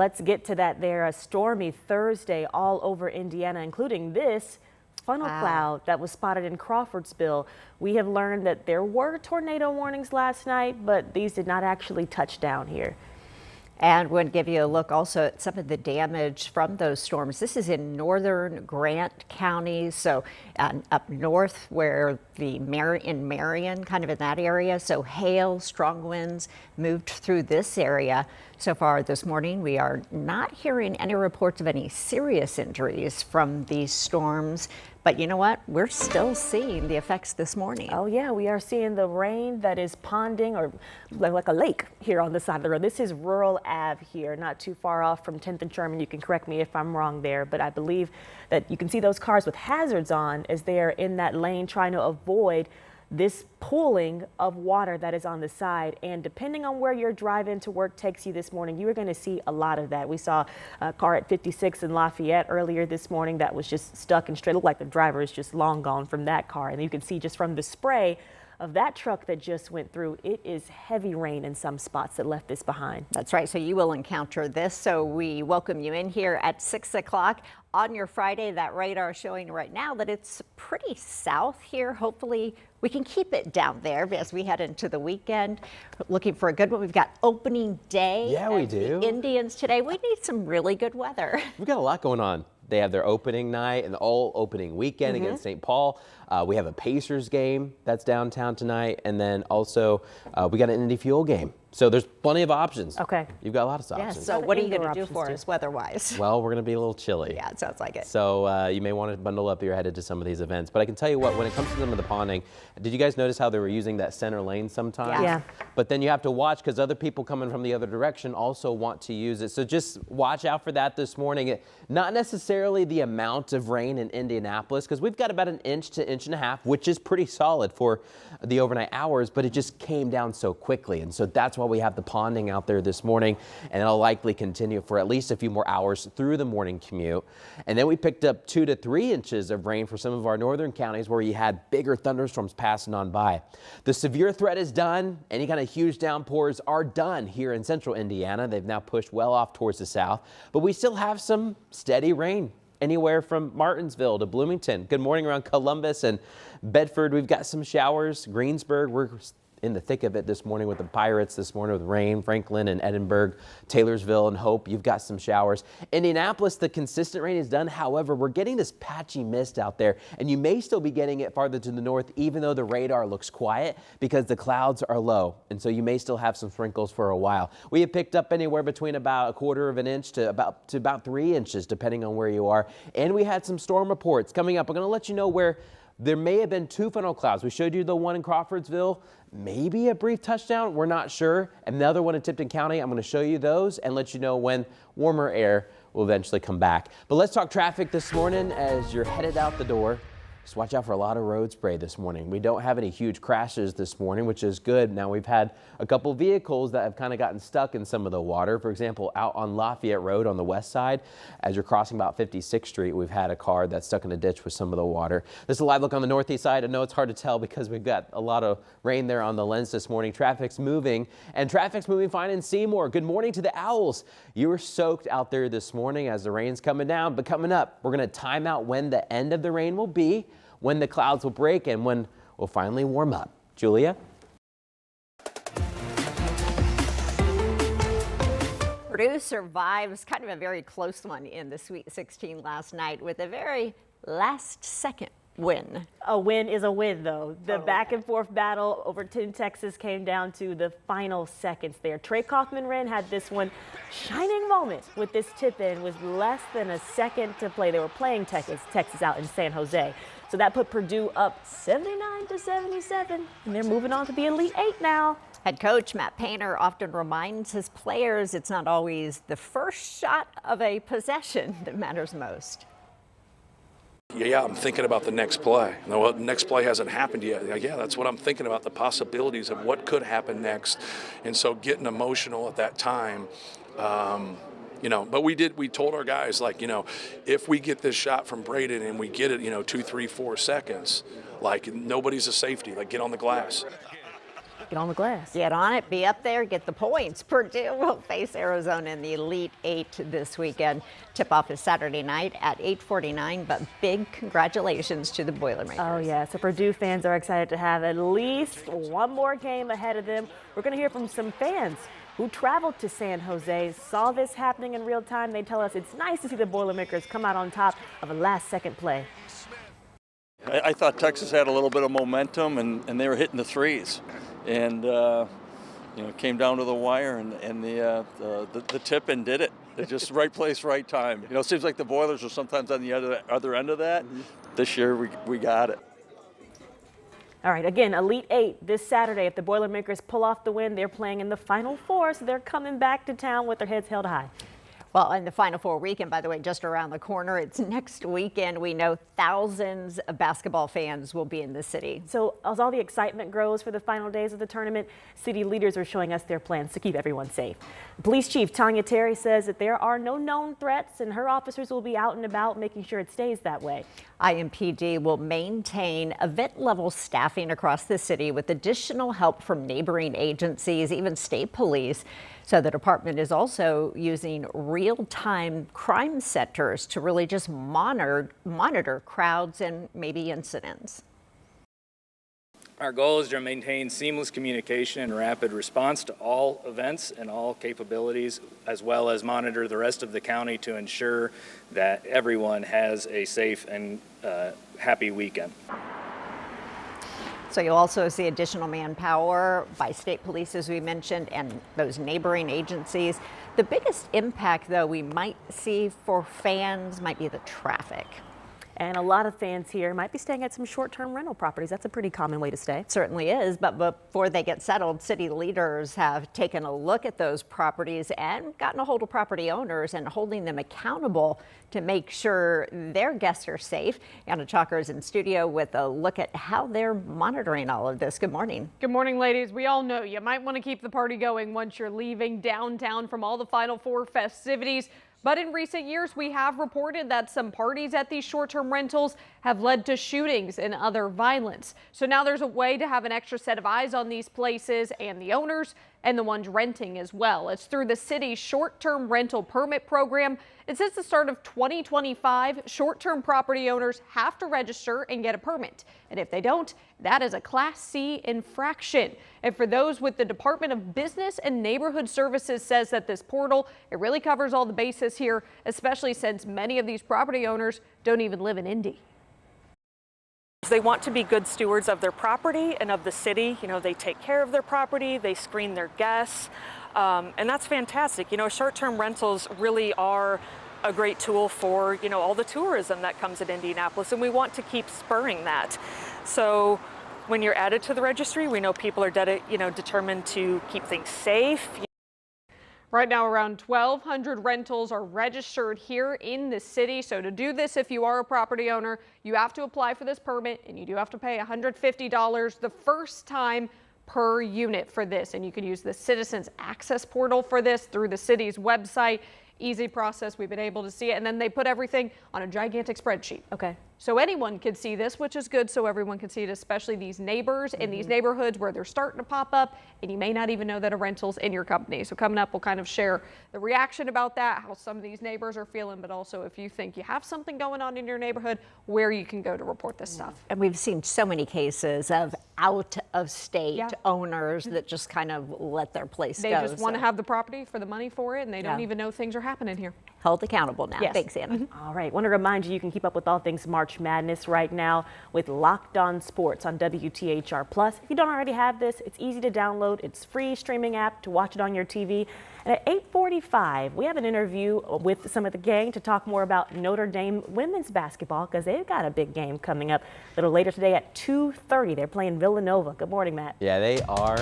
Let's get to that there. A stormy Thursday all over Indiana, including this funnel cloud that was spotted in Crawfordsville. We have learned that there were tornado warnings last night, but these did not actually touch down here. And we'll give you a look also at some of the damage from those storms. This is in northern Grant County, so up north where in Marion, kind of in that area. So hail, strong winds moved through this area. So far this morning, we are not hearing any reports of any serious injuries from these storms. But you know what? We're still seeing the effects this morning. Oh yeah, we are seeing the rain that is ponding or like a lake here on the side of the road. This is Rural Ave here, not too far off from 10th and Sherman. You can correct me if I'm wrong there, but I believe that you can see those cars with hazards on as they are in that lane trying to avoid this pooling of water that is on the side. And depending on where your drive into work takes you this morning, you are going to see a lot of that. We saw a car at 56 in Lafayette earlier this morning that was just stuck and straight. Looked like the driver is just long gone from that car. And you can see just from the spray of that truck that just went through, it is heavy rain in some spots that left this behind. That's right. So you will encounter this. So we welcome you in here at 6 o'clock on your Friday. That radar showing right now that it's pretty south here. Hopefully we can keep it down there as we head into the weekend. Looking for a good one. We've got opening day. Yeah, we do. The Indians today. We need some really good weather. We've got a lot going on. They have their opening night and all opening weekend against St. Paul. We have a Pacers game that's downtown tonight. And then also we got an Indy Fuel game. So there's plenty of options. Okay. You've got a lot of options. Yeah, so what are you going to do for us weather-wise? Well, we're going to be a little chilly. Yeah, it sounds like it. So you may want to bundle up your headed to some of these events. But I can tell you what, when it comes to some of the ponding, did you guys notice how they were using that center lane sometimes? Yeah. But then you have to watch because other people coming from the other direction also want to use it. So just watch out for that this morning. Not necessarily the amount of rain in Indianapolis because we've got about an inch to inch and a half, which is pretty solid for the overnight hours, but it just came down so quickly. And so that's why we have the ponding out there this morning, and it'll likely continue for at least a few more hours through the morning commute. And then we picked up 2 to 3 inches of rain for some of our northern counties where you had bigger thunderstorms passing on by. The severe threat is done. Any kind of huge downpours are done here in central Indiana. They've now pushed well off towards the south, but we still have some steady rain anywhere from Martinsville to Bloomington. Good morning around Columbus and Bedford. We've got some showers. Greensburg, we're in the thick of it this morning with the Pirates this morning with rain. Franklin and Edinburgh, Taylorsville and Hope, you've got some showers. Indianapolis, the consistent rain is done. However, we're getting this patchy mist out there, and you may still be getting it farther to the north, even though the radar looks quiet because the clouds are low. And so you may still have some sprinkles for a while. We have picked up anywhere between about 1/4 of an inch to about 3 inches, depending on where you are. And we had some storm reports coming up. I'm going to let you know where there may have been 2 funnel clouds. We showed you the one in Crawfordsville, maybe a brief touchdown. We're not sure. Another one in Tipton County. I'm going to show you those and let you know when warmer air will eventually come back. But let's talk traffic this morning as you're headed out the door. Just watch out for a lot of road spray this morning. We don't have any huge crashes this morning, which is good. Now we've had a couple vehicles that have kind of gotten stuck in some of the water. For example, out on Lafayette Road on the west side, as you're crossing about 56th Street, we've had a car that's stuck in a ditch with some of the water. This is a live look on the northeast side. I know it's hard to tell because we've got a lot of rain there on the lens this morning. Traffic's moving, and traffic's moving fine in Seymour. Good morning to the Owls. You were soaked out there this morning as the rain's coming down, but coming up, we're going to time out when the end of the rain will be, when the clouds will break, and when we'll finally warm up. Julia? Purdue survives kind of a very close one in the Sweet 16 last night with a very last-second win. A win is a win, though. The back and forth battle over 10 Texas came down to the final seconds there. Trey Kaufman-Wren had this one shining moment with this tip-in with less than a second to play. They were playing Texas out in San Jose. So that put Purdue up 79-77, and they're moving on to the Elite Eight now. Head coach Matt Painter often reminds his players it's not always the first shot of a possession that matters most. Yeah, I'm thinking about the next play. No, the next play hasn't happened yet. Yeah, that's what I'm thinking about, the possibilities of what could happen next. And so getting emotional at that time, but we told our guys, like, if we get this shot from Braden and we get it, 2, 3, 4 seconds, like, nobody's a safety, like, get on the glass. Get on the glass. Get on it, be up there, get the points. Purdue will face Arizona in the Elite Eight this weekend. Tip-off is Saturday night at 8:49, but big congratulations to the Boilermakers. Oh, yeah. So Purdue fans are excited to have at least one more game ahead of them. We're going to hear from some fans who traveled to San Jose, saw this happening in real time. They tell us it's nice to see the Boilermakers come out on top of a last-second play. I thought Texas had a little bit of momentum, and they were hitting the threes. And, it came down to the wire, and the tip-in did it. It's just right place, right time. It seems like the Boilers are sometimes on the other end of that. This year, we got it. All right, again, Elite Eight this Saturday. If the Boilermakers pull off the win, they're playing in the Final Four, so they're coming back to town with their heads held high. Well, and the Final Four weekend, by the way, just around the corner. It's next weekend. We know thousands of basketball fans will be in the city. So as all the excitement grows for the final days of the tournament, city leaders are showing us their plans to keep everyone safe. Police Chief Tanya Terry says that there are no known threats and her officers will be out and about making sure it stays that way. IMPD will maintain event-level staffing across the city with additional help from neighboring agencies, even state police. So the department is also using real-time crime centers to really just monitor crowds and maybe incidents. Our goal is to maintain seamless communication and rapid response to all events and all capabilities, as well as monitor the rest of the county to ensure that everyone has a safe and happy weekend. So you'll also see additional manpower by state police, as we mentioned, and those neighboring agencies. The biggest impact, though, we might see for fans might be the traffic. And a lot of fans here might be staying at some short-term rental properties. That's a pretty common way to stay. It certainly is, but before they get settled, city leaders have taken a look at those properties and gotten a hold of property owners and holding them accountable to make sure their guests are safe. Anna Chalker is in studio with a look at how they're monitoring all of this. Good morning. Good morning, ladies. We all know you might want to keep the party going once you're leaving downtown from all the Final Four festivities. But in recent years, we have reported that some parties at these short-term rentals have led to shootings and other violence. So now there's a way to have an extra set of eyes on these places and the owners and the ones renting as well. It's through the city's short-term rental permit program. And since the start of 2025, short-term property owners have to register and get a permit. And if they don't, that is a Class C infraction. And for those with the Department of Business and Neighborhood Services says that this portal, it really covers all the bases here, especially since many of these property owners don't even live in Indy. They want to be good stewards of their property and of the city. They take care of their property, they screen their guests, and that's fantastic. Short-term rentals really are a great tool for, all the tourism that comes at Indianapolis, and we want to keep spurring that. So when you're added to the registry, we know people are determined to keep things safe. Right now, around 1,200 rentals are registered here in the city. So to do this, if you are a property owner, you have to apply for this permit and you do have to pay $150 the first time per unit for this. And you can use the Citizens Access portal for this through the city's website. Easy process. We've been able to see it. And then they put everything on a gigantic spreadsheet. Okay. So anyone can see this, which is good, so everyone can see it, especially these neighbors in these neighborhoods where they're starting to pop up and you may not even know that a rental's in your company. So coming up, we'll kind of share the reaction about that, how some of these neighbors are feeling, but also if you think you have something going on in your neighborhood, where you can go to report this stuff. And we've seen so many cases of out-of-state owners that just kind of let their place They go. just want to have the property for the money for it, and they don't even know things are happening here. Held accountable now. Yes. Thanks, Anna. All right. Want to remind you, you can keep up with all things March Madness right now with Locked On Sports on WTHR Plus. If you don't already have this, it's easy to download. It's free streaming app to watch it on your TV. And at 8:45, we have an interview with some of the gang to talk more about Notre Dame women's basketball because they've got a big game coming up a little later today at 2:30. They're playing Villanova. Good morning, Matt. Yeah, they are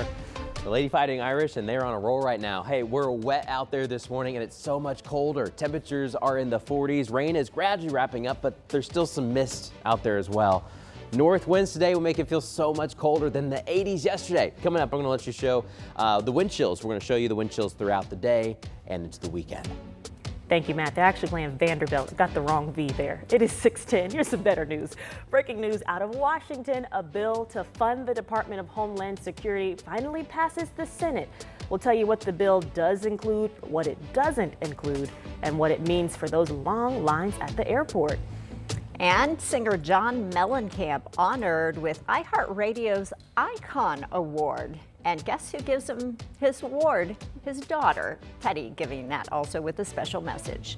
the Lady Fighting Irish, and they're on a roll right now. Hey, we're wet out there this morning, and it's so much colder. Temperatures are in the 40s. Rain is gradually wrapping up, but there's still some mist out there as well. North winds today will make it feel so much colder than the 80s yesterday. Coming up, I'm going to let you show the wind chills. We're going to show you the wind chills throughout the day and into the weekend. Thank you, Matt. They're actually playing Vanderbilt. Got the wrong V there. It is 6:10. Here's some better news. Breaking news out of Washington. A bill to fund the Department of Homeland Security finally passes the Senate. We'll tell you what the bill does include, what it doesn't include, and what it means for those long lines at the airport. And singer John Mellencamp honored with iHeartRadio's Icon Award. And guess who gives him his award? His daughter, Teddy, giving that also with a special message.